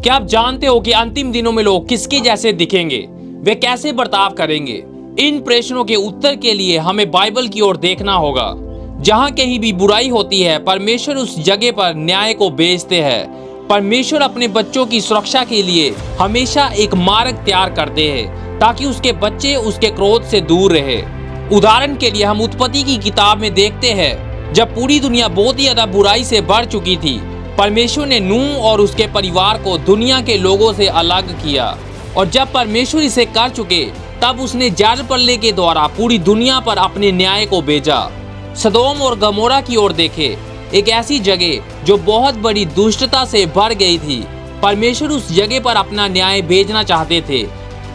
क्या आप जानते हो कि अंतिम दिनों में लोग किसके जैसे दिखेंगे, वे कैसे बर्ताव करेंगे? इन प्रश्नों के उत्तर के लिए हमें बाइबल की ओर देखना होगा। जहां कहीं भी बुराई होती है, परमेश्वर उस जगह पर न्याय को भेजते हैं। परमेश्वर अपने बच्चों की सुरक्षा के लिए हमेशा एक मार्ग तैयार करते हैं ताकि उसके बच्चे उसके क्रोध से दूर रहे। उदाहरण के लिए हम उत्पत्ति की किताब में देखते हैं, जब पूरी दुनिया बहुत ही ज्यादा बुराई से भर चुकी थी, परमेश्वर ने नूह और उसके परिवार को दुनिया के लोगों से अलग किया। और जब परमेश्वर इसे कर चुके, तब उसने जलप्रलय के द्वारा पूरी दुनिया पर अपने न्याय को भेजा। सदोम और गमोरा की ओर देखे, एक ऐसी जगह जो बहुत बड़ी दुष्टता से भर गई थी। परमेश्वर उस जगह पर अपना न्याय भेजना चाहते थे।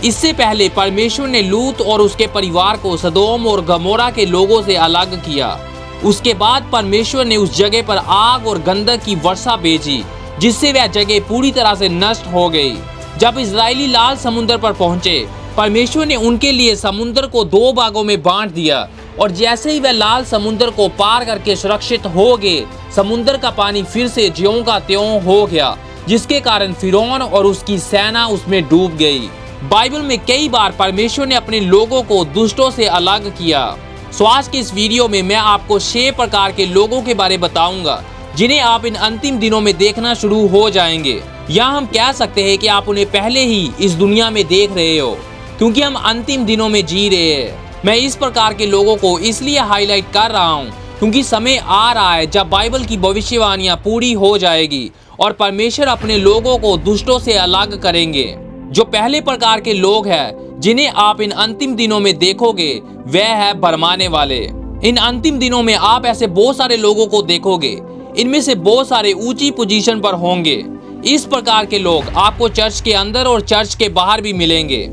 इससे पहले परमेश्वर ने लूत और उसके परिवार को सदोम और गमोरा के लोगों से अलग किया। उसके बाद परमेश्वर ने उस जगह पर आग और गंधक की वर्षा भेजी, जिससे वह जगह पूरी तरह से नष्ट हो गई। जब इजरायली लाल समुद्र पर पहुंचे, परमेश्वर ने उनके लिए समुद्र को 2 भागों में बांट दिया, और जैसे ही वह लाल समुद्र को पार करके सुरक्षित हो गए, समुद्र का पानी फिर से ज्यों का त्यों हो गया, जिसके कारण फिरौन और उसकी सेना उसमें डूब गई। बाइबल में कई बार परमेश्वर ने अपने लोगों को दुष्टों से अलग किया। सो आज के इस वीडियो में मैं आपको 6 प्रकार के लोगों के बारे बताऊंगा, जिन्हें आप इन अंतिम दिनों में देखना शुरू हो जाएंगे, या हम कह सकते हैं कि आप उन्हें पहले ही इस दुनिया में देख रहे हो, क्योंकि हम अंतिम दिनों में जी रहे हैं। मैं इस प्रकार के लोगों को इसलिए हाईलाइट कर रहा हूँ क्योंकि समय आ रहा है जब बाइबल की भविष्यवाणियां पूरी हो जाएगी और परमेश्वर अपने लोगों को दुष्टों से अलग करेंगे। जो पहले प्रकार के लोग हैं जिन्हें आप इन अंतिम दिनों में देखोगे, वह है भरमाने वाले। इन अंतिम दिनों में आप ऐसे बहुत सारे लोगों को देखोगे, इनमें से बहुत सारे ऊंची पोजीशन पर होंगे। इस प्रकार के लोग आपको चर्च के अंदर और चर्च के बाहर भी मिलेंगे।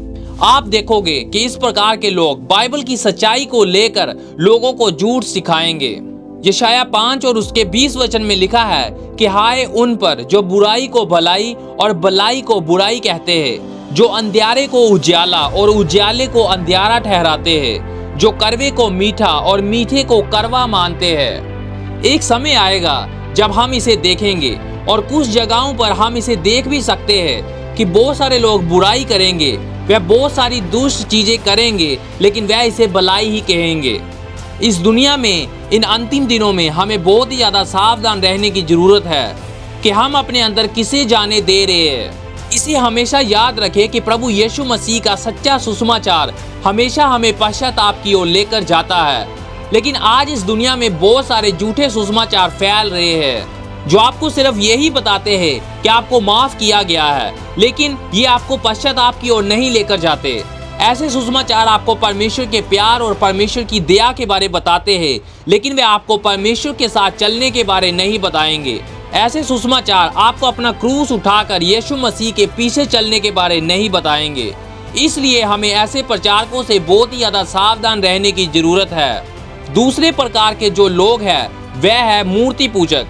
आप देखोगे कि इस प्रकार के लोग बाइबल की सच्चाई को लेकर लोगों को झूठ सिखाएंगे। यशाया 5 और उसके 20 वचन में लिखा है कि हाय उन पर जो बुराई को भलाई और भलाई को बुराई कहते हैं, जो अंधियारे को उजाला और उजाले को अंधियारा ठहराते हैं, जो कड़वे को मीठा और मीठे को कड़वा मानते हैं। एक समय आएगा जब हम इसे देखेंगे, और कुछ जगहों पर हम इसे देख भी सकते हैं कि बहुत सारे लोग बुराई करेंगे, वह बहुत सारी दुष्ट चीजें करेंगे, लेकिन वह इसे भलाई ही कहेंगे। इस दुनिया में इन अंतिम दिनों में हमें बहुत ही ज्यादा सावधान रहने की जरूरत है कि हम अपने अंदर किसे जाने दे रहे हैं। इसे हमेशा याद रखें कि प्रभु यीशु मसीह का सच्चा सुसमाचार हमेशा हमें पश्चाताप की ओर लेकर जाता है। लेकिन आज इस दुनिया में बहुत सारे झूठे सुसमाचार फैल रहे हैं, जो आपको सिर्फ यही बताते हैं कि आपको माफ किया गया है, लेकिन ये आपको पश्चाताप की ओर नहीं लेकर जाते। ऐसे सुसमाचार आपको परमेश्वर के प्यार और परमेश्वर की दया के बारे बताते हैं, लेकिन वे आपको परमेश्वर के साथ चलने के बारे नहीं बताएंगे। ऐसे सुसमाचार आपको अपना क्रूस उठाकर यीशु मसीह के पीछे चलने के बारे नहीं बताएंगे। इसलिए हमें ऐसे प्रचारकों से बहुत ही ज्यादा सावधान रहने की जरूरत है। दूसरे प्रकार के जो लोग हैं, वह है मूर्ति पूजक।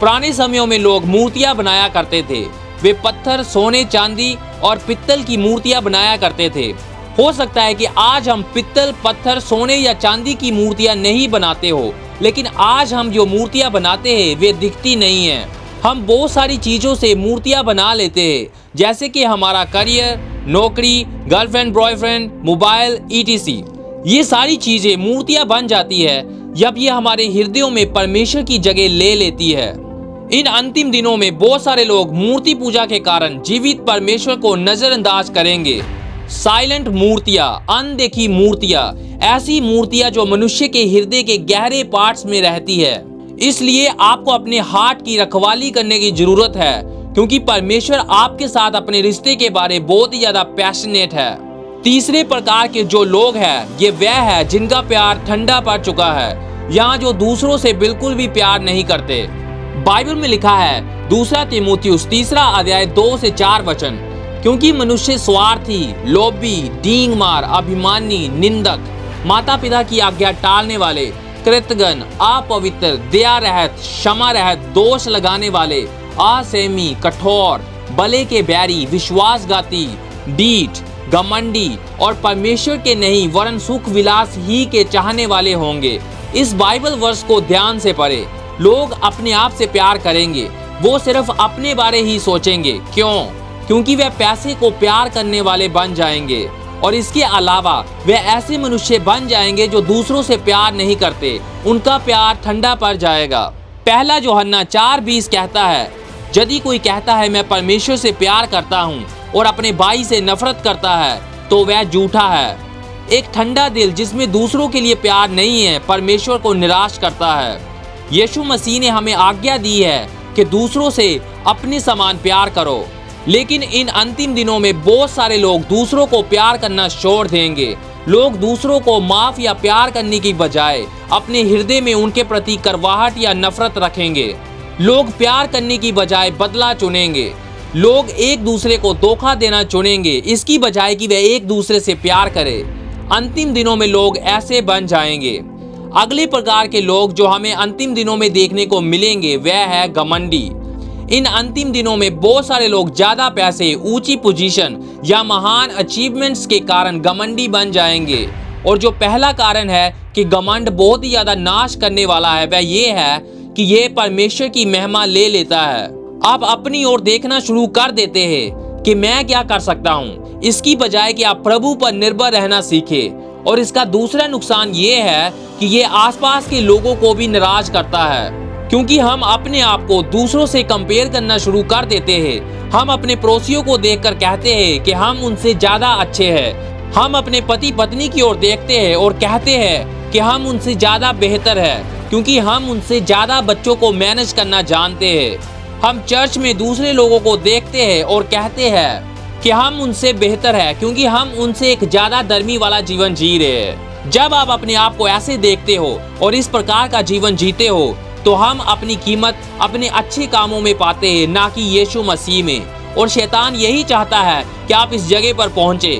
पुराने समयों में लोग मूर्तियां बनाया करते थे। वे पत्थर, सोने, चांदी और पित्तल की मूर्तियां बनाया करते थे। हो सकता है कि आज हम पित्तल, पत्थर, सोने या चांदी की मूर्तियां नहीं बनाते हो, लेकिन आज हम जो मूर्तियां बनाते हैं वे दिखती नहीं हैं। हम बहुत सारी चीज़ों से मूर्तियां बना लेते हैं, जैसे कि हमारा करियर, नौकरी, गर्लफ्रेंड, बॉयफ्रेंड, मोबाइल, ETC। ये सारी चीज़ें मूर्तियां बन जाती है जब ये हमारे हृदयों में परमेश्वर की जगह ले लेती है। इन अंतिम दिनों में बहुत सारे लोग मूर्ति पूजा के कारण जीवित परमेश्वर को नजरअंदाज करेंगे। साइलेंट मूर्तियां, अनदेखी मूर्तियां, ऐसी मूर्तियां जो मनुष्य के हृदय के गहरे पार्ट्स में रहती है। इसलिए आपको अपने हार्ट की रखवाली करने की जरूरत है, क्योंकि परमेश्वर आपके साथ अपने रिश्ते के बारे बहुत ही ज्यादा पैशनेट है। तीसरे प्रकार के जो लोग हैं, ये वह है जिनका प्यार ठंडा पड़ चुका है, या जो दूसरों से बिल्कुल भी प्यार नहीं करते। बाइबल में लिखा है 2 तीमुथियुस 3 अध्याय 2 से 4 वचन, क्योंकि मनुष्य स्वार्थी, लोभी, डींग मार, अभिमानी, निंदक, माता पिता की आज्ञा टालने वाले, कृतघ्न, अपवित्र, दया रहित, क्षमा रहित, दोष लगाने वाले, असहमी, कठोर, भले के बैरी, विश्वासघाती, ढीठ, घमंडी और परमेश्वर के नहीं वरन सुख विलास ही के चाहने वाले होंगे। इस बाइबल वर्ष को ध्यान से पढ़े। लोग अपने आप से प्यार करेंगे, वो सिर्फ अपने बारे ही सोचेंगे। क्यों? क्योंकि वे पैसे को प्यार करने वाले बन जाएंगे। और इसके अलावा वे ऐसे मनुष्य बन जाएंगे जो दूसरों से प्यार नहीं करते, उनका प्यार ठंडा पड़ जाएगा। पहला यूहन्ना 4:20 कहता है, यदि कोई कहता है मैं परमेश्वर से प्यार करता हूँ और अपने भाई से नफरत करता है तो वह झूठा है। एक ठंडा दिल जिसमें दूसरों के लिए प्यार नहीं है परमेश्वर को निराश करता है। यीशु मसीह ने हमें आज्ञा दी है कि दूसरों से अपने समान प्यार करो, लेकिन इन अंतिम दिनों में बहुत सारे लोग दूसरों को प्यार करना छोड़ देंगे। लोग दूसरों को माफ या प्यार करने की बजाय अपने हृदय में उनके प्रति करवाहट या नफरत रखेंगे। लोग प्यार करने की बजाय बदला चुनेंगे। लोग एक दूसरे को धोखा देना चुनेंगे इसकी बजाय कि वे एक दूसरे से प्यार करें। अंतिम दिनों में लोग ऐसे बन जाएंगे। अगले प्रकार के लोग जो हमें अंतिम दिनों में देखने को मिलेंगे वह है घमंडी। इन अंतिम दिनों में बहुत सारे लोग ज्यादा पैसे, ऊंची पोजीशन या महान अचीवमेंट्स के कारण घमंडी बन जाएंगे। और जो पहला कारण है कि घमंड बहुत ही ज्यादा नाश करने वाला है वह ये है कि ये परमेश्वर की महिमा ले लेता है। आप अपनी ओर देखना शुरू कर देते हैं कि मैं क्या कर सकता हूँ, इसकी बजाय कि आप प्रभु पर निर्भर रहना सीखें। और इसका दूसरा नुकसान ये है कि ये आसपास के लोगों को भी नाराज करता है, क्योंकि हम अपने आप को दूसरों से कंपेयर करना शुरू कर देते हैं। हम अपने पड़ोसियों को देखकर कहते हैं कि हम उनसे ज्यादा अच्छे हैं। हम अपने पति पत्नी की ओर देखते हैं और कहते हैं कि हम उनसे ज्यादा बेहतर है, क्योंकि हम उनसे ज्यादा बच्चों को मैनेज करना जानते हैं। हम चर्च में दूसरे लोगों को देखते हैं और कहते हैं कि हम उनसे बेहतर है, क्योंकि हम उनसे एक ज्यादा धर्मी वाला जीवन जी रहे हैं। जब आप अपने आप को ऐसे देखते हो और इस प्रकार का जीवन जीते हो तो हम अपनी कीमत अपने अच्छे कामों में पाते हैं, ना कि यीशु मसीह में। और शैतान यही चाहता है कि आप इस जगह पर पहुंचे।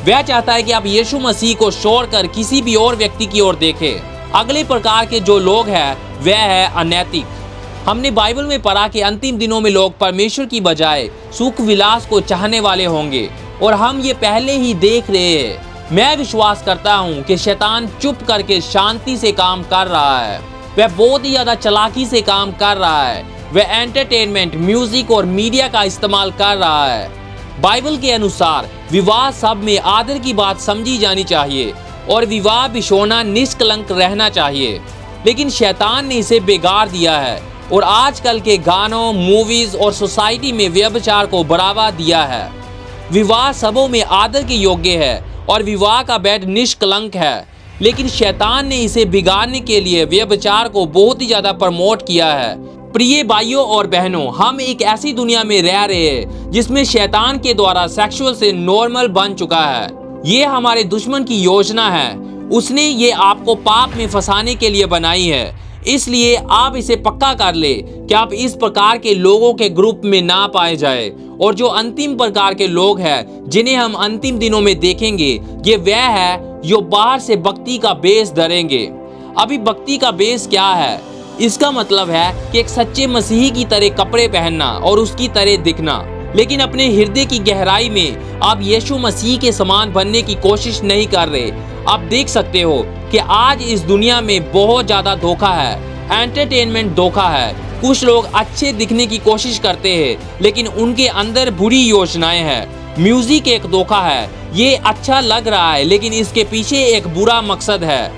वह चाहता है कि आप यीशु मसीह को छोड़कर किसी भी और व्यक्ति की ओर देखें। अगले प्रकार के जो लोग हैं वह है अनैतिक। हमने बाइबल में पढ़ा कि अंतिम दिनों में लोग परमेश्वर की बजाय सुख विलास को चाहने वाले होंगे, और हम ये पहले ही देख रहे हैं। मैं विश्वास करता हूँ कि शैतान चुप करके शांति से काम कर रहा है। वह बहुत ही ज्यादा चालाकी से काम कर रहा है। वह एंटरटेनमेंट, म्यूजिक और मीडिया का इस्तेमाल कर रहा है। बाइबल के अनुसार विवाह सब में आदर की बात समझी जानी चाहिए और विवाह बिछोना निष्कलंक रहना चाहिए, लेकिन शैतान ने इसे बिगाड़ दिया है और आजकल के गानों, मूवीज और सोसाइटी में व्यभिचार को बढ़ावा दिया है। विवाह सबों में आदर के योग्य है और विवाह का बेड निष्कलंक है, लेकिन शैतान ने इसे बिगाड़ने के लिए व्यभिचार को बहुत ही ज्यादा प्रमोट किया है। प्रिय भाइयों और बहनों, हम एक ऐसी दुनिया में रह रहे हैं जिसमें शैतान के द्वारा सेक्सुअल से नॉर्मल बन चुका है। ये हमारे दुश्मन की योजना है। उसने ये आपको पाप में फंसाने के लिए बनाई है। इसलिए आप इसे पक्का कर ले कि आप इस प्रकार के लोगों के ग्रुप में ना पाए जाए। और जो अंतिम प्रकार के लोग हैं जिन्हें हम अंतिम दिनों में देखेंगे, ये वह है जो बाहर से भक्ति का बेस धरेंगे। अभी भक्ति का बेस क्या है? इसका मतलब है कि एक सच्चे मसीही की तरह कपड़े पहनना और उसकी तरह दिखना, लेकिन अपने हृदय की गहराई में आप यीशु मसीह के समान बनने की कोशिश नहीं कर रहे। आप देख सकते हो कि आज इस दुनिया में बहुत ज्यादा धोखा है। एंटरटेनमेंट धोखा है। कुछ लोग अच्छे दिखने की कोशिश करते हैं, लेकिन उनके अंदर बुरी योजनाएं हैं। म्यूजिक एक धोखा है। ये अच्छा लग रहा है, लेकिन इसके पीछे एक बुरा मकसद है।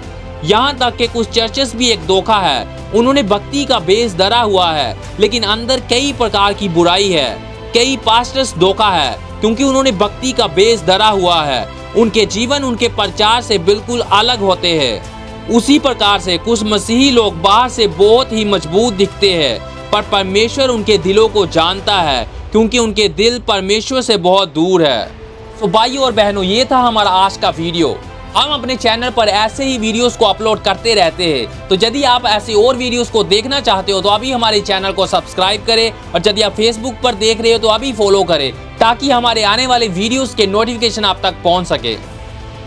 यहाँ तक कि कुछ चर्चेस भी एक धोखा है। उन्होंने भक्ति का बेस धरा हुआ है, लेकिन अंदर कई प्रकार की बुराई है। कई पास्टर्स धोखा है, क्योंकि उन्होंने भक्ति का बेस धरा हुआ है। उनके जीवन उनके प्रचार से बिल्कुल अलग होते हैं। उसी प्रकार से कुछ मसीही लोग बाहर से बहुत ही मजबूत दिखते हैं, पर परमेश्वर उनके दिलों को जानता है, क्योंकि उनके दिल परमेश्वर से बहुत दूर है। तो भाइयों और बहनों, ये था हमारा आज का वीडियो। हम अपने चैनल पर ऐसे ही वीडियोस को अपलोड करते रहते हैं, तो यदि आप ऐसे और वीडियोस को देखना चाहते हो तो अभी हमारे चैनल को सब्सक्राइब करें, और यदि आप फेसबुक पर देख रहे हो तो अभी फॉलो करें, ताकि हमारे आने वाले वीडियोस के नोटिफिकेशन आप तक पहुंच सके।